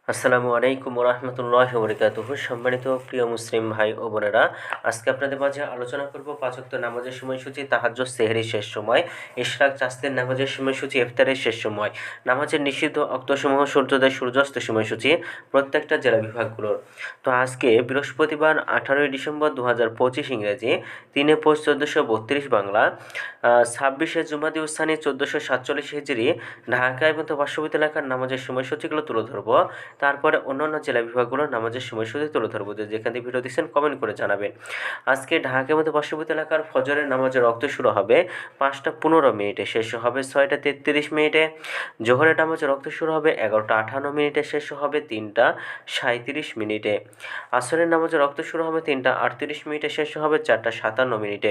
আসসালামু আলাইকুম রহমতুল্লাহ বরকাতুহু। সম্মানিত প্রিয় মুসলিম ভাই ও বোনেরা, আজকে আপনাদের মাঝে আলোচনা করব পাঁচ ওয়াক্ত নামাজের সময়সূচি, তাহাজ্জুদ, সেহরির শেষ সময়, ইশরাক, চাঁদের নামাজের সময়সূচি, ইফতারের শেষ সময়, নামাজের নিষিদ্ধ অক্তসমূহ, সূর্যোদয় সূর্যাস্ত সময়সূচি প্রত্যেকটা জেলা বিভাগগুলোর। তো আজকে বৃহস্পতিবার 18ই ডিসেম্বর 2025 ইংরেজি, 3 পৌষ 1432 বাংলা, 26শে জুমাদি উসানি 1447 হিজরি, ঢাকা এবং পার্শ্ববর্তী এলাকার নামাজের সময়সূচিগুলো তুলে ধরবো। তারপরে অন্যান্য জেলা বিভাগগুলোর নামাজের সময়সূচি তুলে ধরবো। যেখানে ভিডিও দিচ্ছেন কমেন্ট করে জানাবেন। আজকে ঢাকার মধ্যে পার্শ্ববর্তী এলাকার ফজরের নামাজের রক্ত শুরু হবে 5টা 15 মিনিটে, শেষ হবে 6টা 33 মিনিটে। জোহরের নামাজের রক্ত শুরু হবে 11টা 58 মিনিটে, শেষ হবে 3টা 37 মিনিটে। আসরের নামাজের রক্ত শুরু হবে 3টা 38 মিনিটে, শেষ হবে 4টা 57 মিনিটে।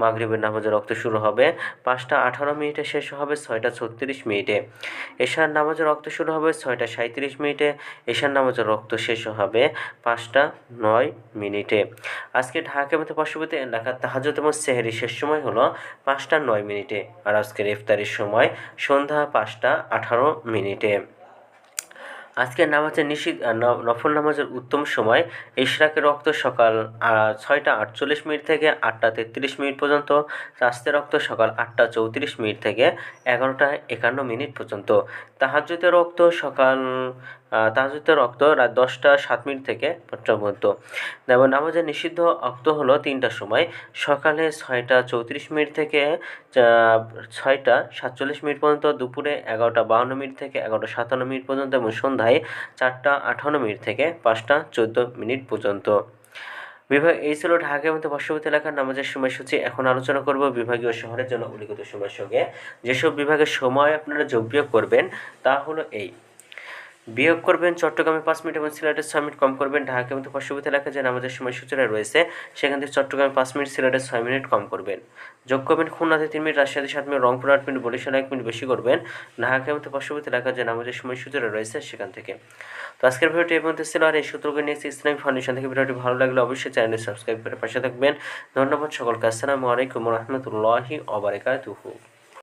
মাগরিবের নামাজের রক্ত শুরু হবে 5টা 18 মিনিটে, শেষ হবে 6টা 36 মিনিটে। এশার নামাজের রক্ত শুরু হবে 6টা 37 মিনিটে, এশার নামাজের রক্ত শেষ হবে 5টা 9 মিনিটে। আজকে ঢাকা মধ্যে পার্শ্ববর্তী এলাকার তাহাজ্জুদ এবং সেহরি শেষ সময় হলো 5টা 9 মিনিটে, আর আজকের ইফতারের সময় সন্ধ্যা 5টা 18 মিনিটে। আজকের নামাজের নফল নামাজের উত্তম সময় ইশরাকের রক্ত সকাল 6টা 48 মিনিট থেকে 8টা 33 মিনিট পর্যন্ত, চাঁদের রক্ত সকাল 8টা 34 মিনিট থেকে 11টা 51 মিনিট পর্যন্ত, তাহাজ্জুদের রক্ত রাত 10টা 7 মিনিট থেকে পর্যন্ত। যেমন নামাজের নিষিদ্ধ অক্ত হলো 3টার সময়, সকালে 6টা 34 মিনিট থেকে 6টা 47 মিনিট পর্যন্ত, দুপুরে 11টা 52 মিনিট থেকে 11টা 57 মিনিট পর্যন্ত, এবং সন্ধ্যায় 4টা 58 মিনিট থেকে 5টা 14 মিনিট পর্যন্ত। এই ছিল ঢাকার মধ্যে পার্শ্ববর্তী এলাকার নামাজের সময়সূচি। এখন আলোচনা করব বিভাগীয় শহরের জন্য উল্লিখিত সময়ের সঙ্গে যেসব বিভাগের সময় আপনারা যোগ বিয়োগ করবেন তা হলো এই: বিয়োগ করবেন চট্টগ্রামে 5 মিনিট এবং সিলেটে 6 মিনিট কম করবেন। ঢাকার মধ্যে পার্শ্ববর্তী এলাকায় যে নামাজের সময়সূচিটা রয়েছে সেখান থেকে চট্টগ্রামে 5 মিনিট, সিলেটে 6 মিনিট কম করবেন। যোগ করবেন খুলনাতে 3 মিনিট, রাজশাহীতে 7 মিনিট, রংপুর 8 মিনিট, বরিশালে 1 মিনিট বেশি করবেন। ঢাকার মধ্যে পার্শ্ববর্তী এলাকায় যে নামাজের সময়সূচিটা রয়েছে সেখান থেকে। তো আজকের ভিডিওটি এই পর্যন্ত ছিল। আর এই সূত্রকে নিয়ে ইসলামিক ফাউন্ডেশন থেকে ভিডিওটি ভালো লাগলে অবশ্যই চ্যানেলটি সাবস্ক্রাইব করে পাশে থাকবেন। ধন্যবাদ সকলকে। আসসালামু আলাইকুম রহমতুল্লাহি ওয়া বারাকাতুহু।